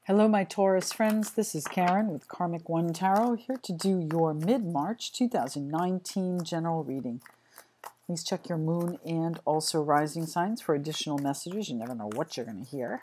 Hello, my Taurus friends. This is Karen with Karmic One Tarot, here to do your mid-March 2019 general reading. Please check your moon and also rising signs for additional messages. You never know what you're going to hear.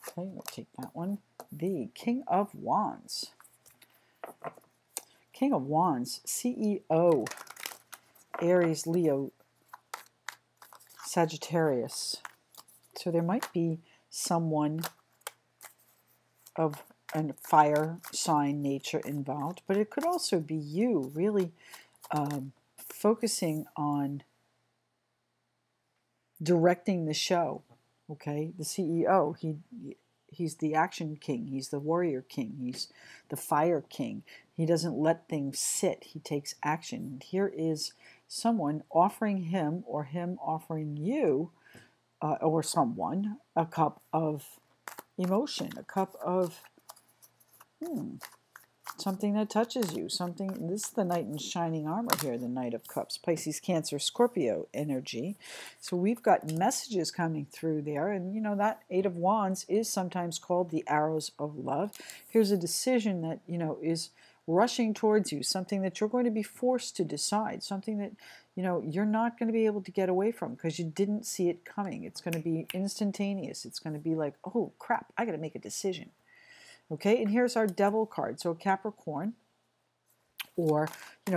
Okay, we'll take that one. The King of Wands. King of Wands, CEO, Aries, Leo, Sagittarius. So there might be someone of a fire sign nature involved, but it could also be you really focusing on directing the show. Okay, the CEO, he's the action king, he's the warrior king, he's the fire king. He doesn't let things sit, he takes action. And here is someone offering him or him offering you or someone a cup of emotion, a cup of something that touches you, something. This is the knight in shining armor here, the Knight of Cups, Pisces, Cancer, Scorpio energy. So we've got messages coming through there, and you know that Eight of Wands is sometimes called the arrows of love. Here's a decision that is rushing towards you, something that you're going to be forced to decide, something that you're not going to be able to get away from because you didn't see it coming. It's going to be instantaneous. It's going to be like, oh crap, I got to make a decision. Okay, and here's our Devil card. So Capricorn, or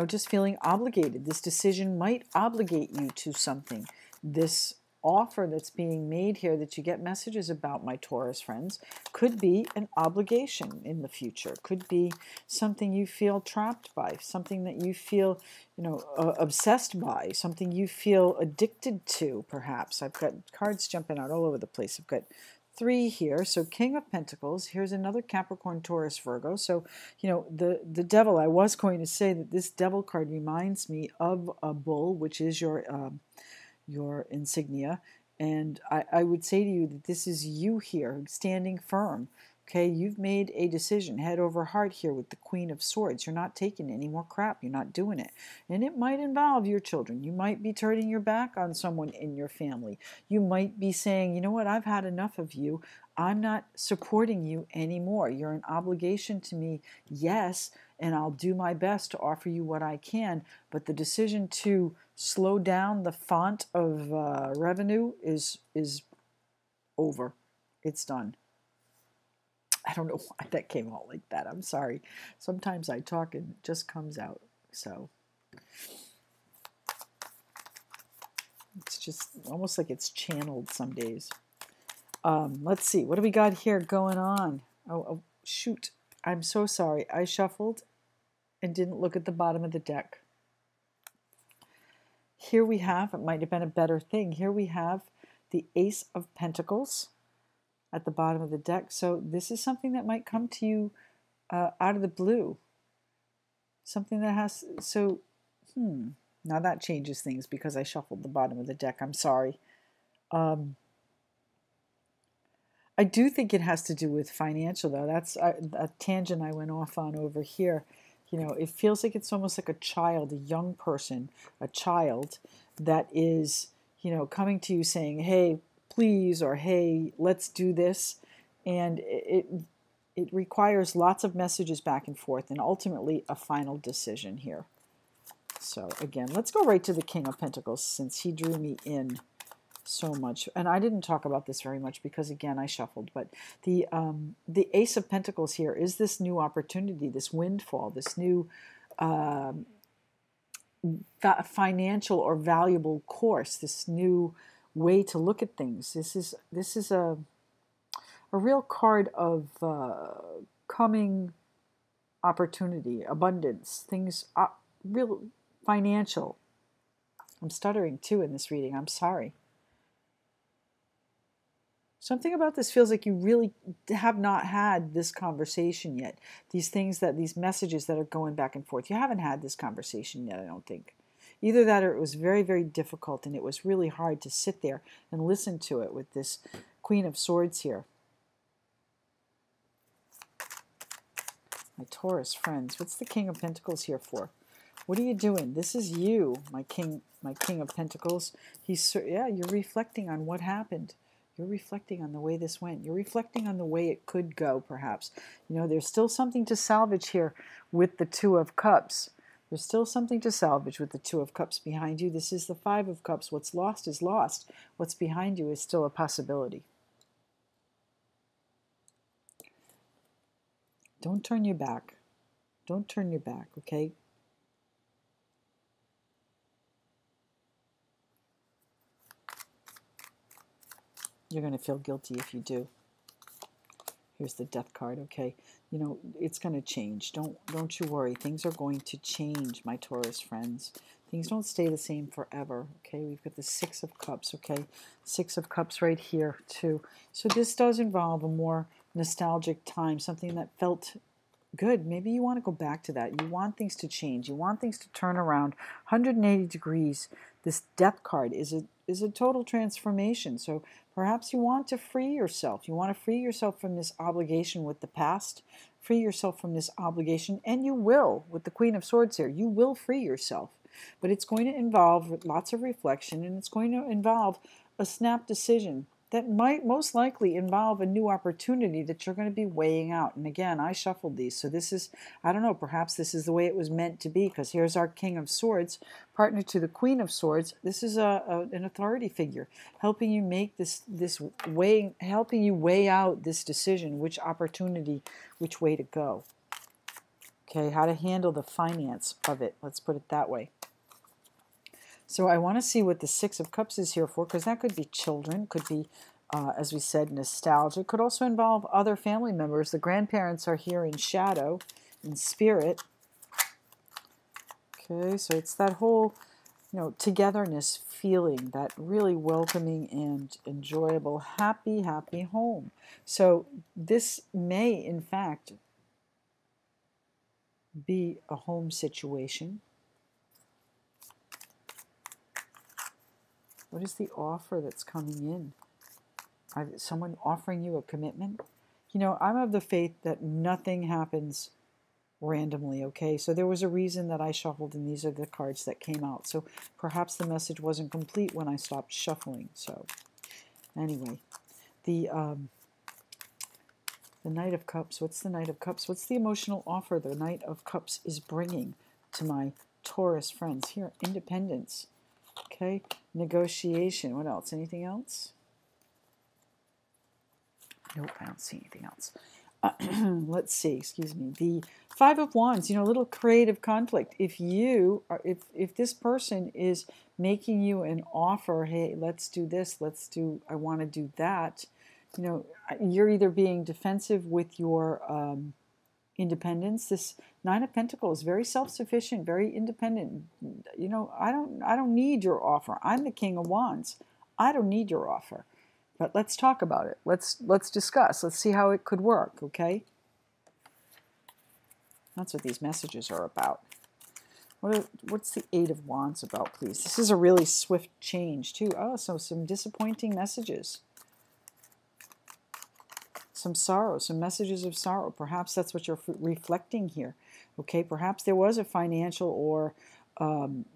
just feeling obligated. This decision might obligate you to something. This offer that's being made here that you get messages about, my Taurus friends, could be an obligation in the future. Could be something you feel trapped by, something that you feel obsessed by, something you feel addicted to, perhaps. I've got cards jumping out all over the place. I've got 3 here. So King of Pentacles. Here's another Capricorn, Taurus, Virgo. So the Devil, I was going to say that this Devil card reminds me of a bull, which is your insignia, and I would say to you that this is you here standing firm. Okay, you've made a decision, head over heart here with the Queen of Swords. You're not taking any more crap. You're not doing it. And it might involve your children. You might be turning your back on someone in your family. You might be saying, you know what, I've had enough of you. I'm not supporting you anymore. You're an obligation to me, yes, and I'll do my best to offer you what I can. But the decision to slow down the font of revenue is over. It's done. I don't know why that came out like that. I'm sorry. Sometimes I talk and it just comes out. So it's just almost like it's channeled some days. Let's see. What do we got here going on? Oh, shoot. I'm so sorry. I shuffled and didn't look at the bottom of the deck. Here we have, it might have been a better thing, here we have the Ace of Pentacles at the bottom of the deck. So this is something that might come to you out of the blue. Something that has, now that changes things because I shuffled the bottom of the deck. I'm sorry. I do think it has to do with financial, though. That's a tangent I went off on over here. It feels like it's almost like a child, a young person, a child that is, coming to you saying, hey, please, or hey, let's do this. And it requires lots of messages back and forth and ultimately a final decision here. So again, let's go right to the King of Pentacles since he drew me in so much. And I didn't talk about this very much because, again, I shuffled. But the Ace of Pentacles here is this new opportunity, this windfall, this new financial or valuable course, this new way to look at things. This is a real card of coming opportunity, abundance, things, real financial. I'm stuttering too in this reading. I'm sorry. Something about this feels like you really have not had this conversation yet. These messages that are going back and forth. You haven't had this conversation yet, I don't think. Either that or it was very, very difficult and it was really hard to sit there and listen to it with this Queen of Swords here. My Taurus friends, what's the King of Pentacles here for? What are you doing? This is you, my King of Pentacles. You're reflecting on what happened. You're reflecting on the way this went. You're reflecting on the way it could go, perhaps. You know, there's still something to salvage here with the Two of Cups. There's still something to salvage with the Two of Cups behind you. This is the Five of Cups. What's lost is lost. What's behind you is still a possibility. Don't turn your back. Don't turn your back, okay? You're going to feel guilty if you do. Here's the Death card, okay? You know, it's going to change. Don't you worry. Things are going to change, my Taurus friends. Things don't stay the same forever, okay? We've got the Six of Cups, okay? Six of Cups right here, too. So this does involve a more nostalgic time, something that felt good. Maybe you want to go back to that. You want things to change. You want things to turn around 180 degrees. This Death card is a total transformation. So perhaps you want to free yourself. You want to free yourself from this obligation with the past. Free yourself from this obligation, and you will with the Queen of Swords here. You will free yourself. But it's going to involve lots of reflection, and it's going to involve a snap decision that might most likely involve a new opportunity that you're going to be weighing out. And again, I shuffled these. So this is, I don't know, perhaps this is the way it was meant to be, because here's our King of Swords, partner to the Queen of Swords. This is an authority figure helping you make helping you weigh out this decision, which opportunity, which way to go. Okay, how to handle the finance of it. Let's put it that way. So I want to see what the Six of Cups is here for, because that could be children, could be, as we said, nostalgia. It could also involve other family members. The grandparents are here in shadow, in spirit. Okay, so it's that whole, you know, togetherness feeling, that really welcoming and enjoyable, happy, happy home. So this may, in fact, be a home situation. What is the offer that's coming in? Someone offering you a commitment? You know, I'm of the faith that nothing happens randomly, okay? So there was a reason that I shuffled, and these are the cards that came out. So perhaps the message wasn't complete when I stopped shuffling. So anyway, the Knight of Cups. What's the Knight of Cups? What's the emotional offer the Knight of Cups is bringing to my Taurus friends? Here, independence. Okay, negotiation. What else? Anything else? Nope, I don't see anything else. Let's see, excuse me. The Five of Wands, you know, a little creative conflict. If this person is making you an offer, hey, let's do this, I want to do that, you know, you're either being defensive with your independence. This Nine of Pentacles, very self-sufficient, very independent. You know, I don't need your offer. I'm the King of Wands. I don't need your offer. But let's talk about it. Let's discuss. Let's see how it could work, okay? That's what these messages are about. What's the Eight of Wands about, please? This is a really swift change, too. Oh, so some disappointing messages. Some sorrow, some messages of sorrow. Perhaps that's what you're reflecting here. Okay, perhaps there was a financial or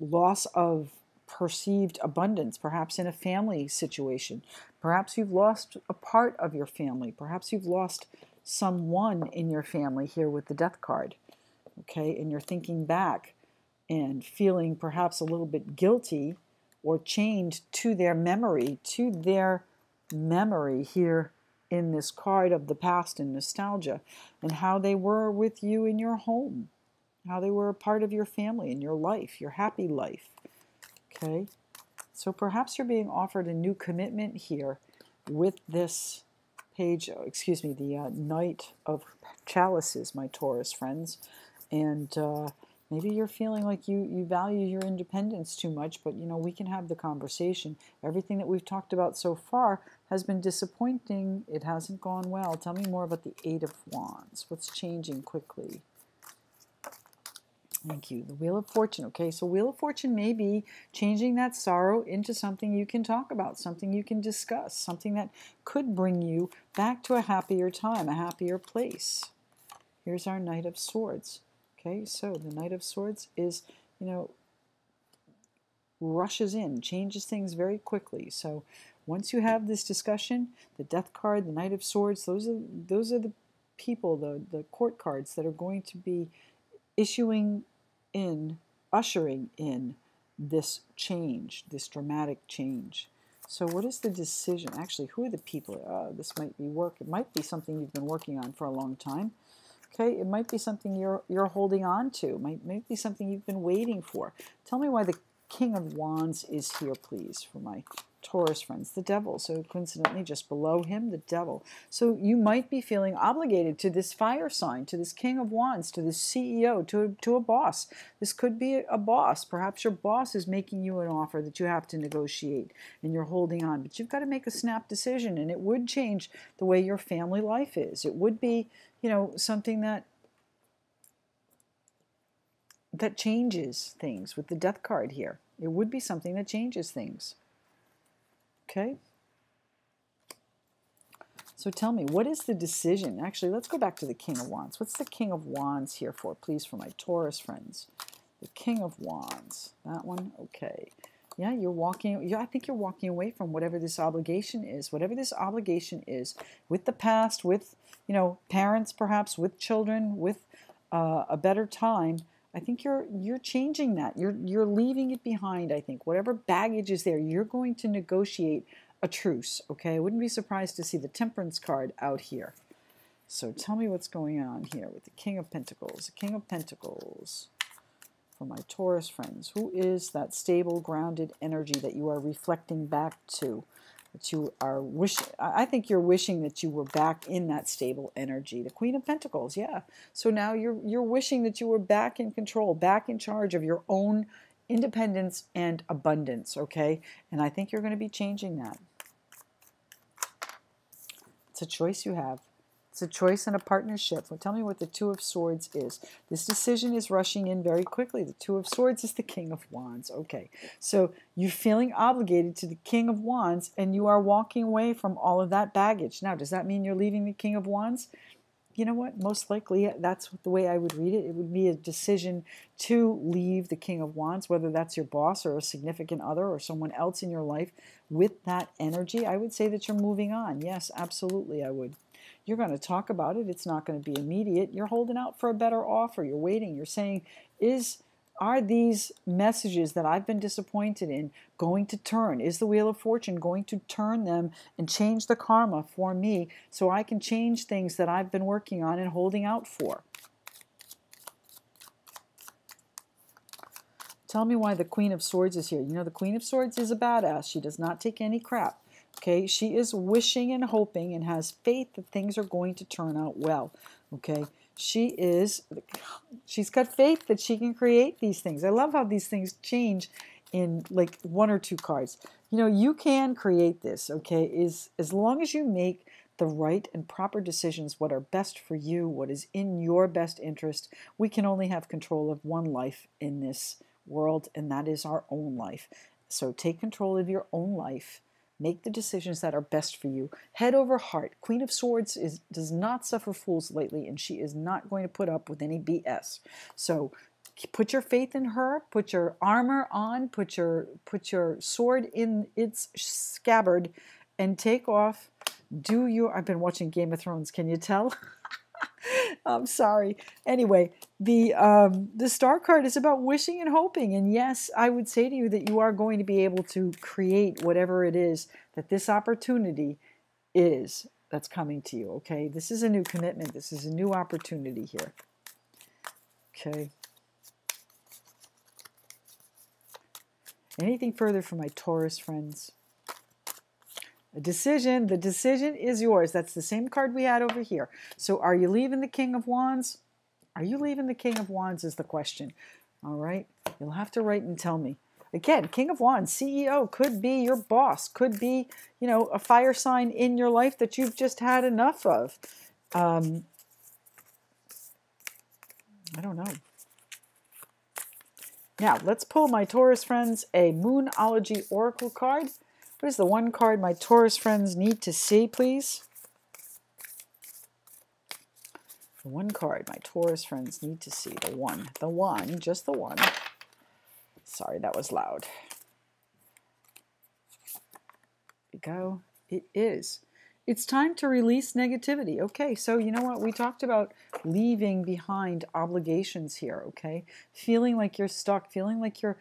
loss of perceived abundance, perhaps in a family situation. Perhaps you've lost a part of your family. Perhaps you've lost someone in your family here with the Death card. Okay, and you're thinking back and feeling perhaps a little bit guilty or chained to their memory here in this card of the past and nostalgia, and how they were with you in your home, how they were a part of your family and your life, your happy life. Okay, so perhaps you're being offered a new commitment here with this page, excuse me, the Knight of Chalices, my Taurus friends, and maybe you're feeling like you value your independence too much, but you know, we can have the conversation. Everything that we've talked about so far has been disappointing. It hasn't gone well. Tell me more about the Eight of Wands. What's changing quickly? Thank you. The Wheel of Fortune. Okay, so Wheel of Fortune may be changing that sorrow into something you can talk about, something you can discuss, something that could bring you back to a happier time, a happier place. Here's our Knight of Swords. Okay, so the Knight of Swords is, you know, rushes in, changes things very quickly. So Once you have this discussion, the Death card, the Knight of Swords, those are the people, the court cards that are going to be ushering in this change, this dramatic change. So what is the decision? Actually, who are the people? This might be work. It might be something you've been working on for a long time. Okay, it might be something you're holding on to. Might be something you've been waiting for. Tell me why the King of Wands is here, please, for my Taurus friends. The Devil. So coincidentally, just below him, the Devil. So you might be feeling obligated to this fire sign, to this King of Wands, to this CEO, to a boss. This could be a boss. Perhaps your boss is making you an offer that you have to negotiate, and you're holding on. But you've got to make a snap decision, and it would change the way your family life is. It would be, something that changes things with the Death card here. It would be something that changes things. Okay? So tell me, what is the decision? Actually, let's go back to the King of Wands. What's the King of Wands here for, please, for my Taurus friends? The King of Wands. That one? Okay. Yeah, you're walking. Yeah, I think you're walking away from whatever this obligation is. Whatever this obligation is, with the past, with parents, perhaps, with children, with a better time. I think you're changing that. You're leaving it behind. I think whatever baggage is there, you're going to negotiate a truce. Okay, I wouldn't be surprised to see the Temperance card out here. So tell me what's going on here with the King of Pentacles. The King of Pentacles. For my Taurus friends, who is that stable, grounded energy that you are reflecting back to? That you are wishing, I think you're wishing that you were back in that stable energy. The Queen of Pentacles, yeah. So now you're wishing that you were back in control, back in charge of your own independence and abundance, okay? And I think you're going to be changing that. It's a choice you have. It's a choice and a partnership. Well, tell me what the Two of Swords is. This decision is rushing in very quickly. The Two of Swords is the King of Wands. Okay, so you're feeling obligated to the King of Wands, and you are walking away from all of that baggage. Now, does that mean you're leaving the King of Wands? You know what? Most likely, that's the way I would read it. It would be a decision to leave the King of Wands, whether that's your boss or a significant other or someone else in your life with that energy. I would say that you're moving on. Yes, absolutely, I would. You're going to talk about it. It's not going to be immediate. You're holding out for a better offer. You're waiting. You're saying, are these messages that I've been disappointed in going to turn? Is the Wheel of Fortune going to turn them and change the karma for me so I can change things that I've been working on and holding out for? Tell me why the Queen of Swords is here. The Queen of Swords is a badass. She does not take any crap. Okay, she is wishing and hoping and has faith that things are going to turn out well. Okay, she's got faith that she can create these things. I love how these things change in like one or two cards. You can create this. Okay, as long as you make the right and proper decisions, what are best for you, what is in your best interest. We can only have control of one life in this world, and that is our own life. So take control of your own life. Make the decisions that are best for you. Head over heart. Queen of Swords does not suffer fools lately, and she is not going to put up with any BS. So put your faith in her. Put your armor on. Put your sword in its scabbard, and take off. I've been watching Game of Thrones. Can you tell? I'm sorry. Anyway, the Star card is about wishing and hoping. And yes, I would say to you that you are going to be able to create whatever it is that this opportunity is that's coming to you. Okay, this is a new commitment. This is a new opportunity here. Okay. Anything further for my Taurus friends? A decision. The decision is yours. That's the same card we had over here. So are you leaving the King of Wands? Are you leaving the King of Wands is the question. All right. You'll have to write and tell me. Again, King of Wands, CEO, could be your boss. Could be, a fire sign in your life that you've just had enough of. I don't know. Now, let's pull my Taurus friends a Moonology Oracle card. What is the one card my Taurus friends need to see, please? The one card my Taurus friends need to see. The one, just the one. Sorry, that was loud. go. It is. It's time to release negativity. Okay, so you know what? We talked about leaving behind obligations here, okay? Feeling like you're stuck, feeling like you're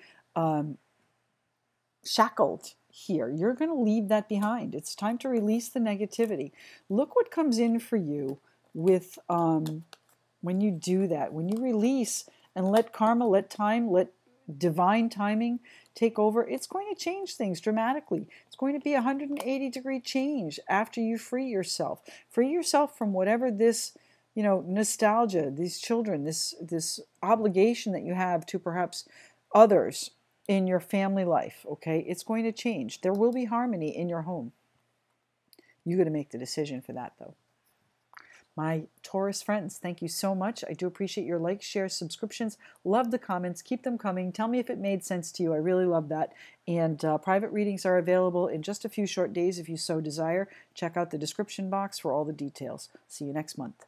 shackled here. You're going to leave that behind. It's time to release the negativity. Look what comes in for you with when you do that, when you release and let karma, let time, let divine timing take over. It's going to change things dramatically. It's going to be a 180-degree change after you free yourself. Free yourself from whatever this, nostalgia, these children, this obligation that you have to perhaps others in your family life, okay? It's going to change. There will be harmony in your home. You got to make the decision for that, though. My Taurus friends, thank you so much. I do appreciate your likes, shares, subscriptions. Love the comments. Keep them coming. Tell me if it made sense to you. I really love that. And private readings are available in just a few short days if you so desire. Check out the description box for all the details. See you next month.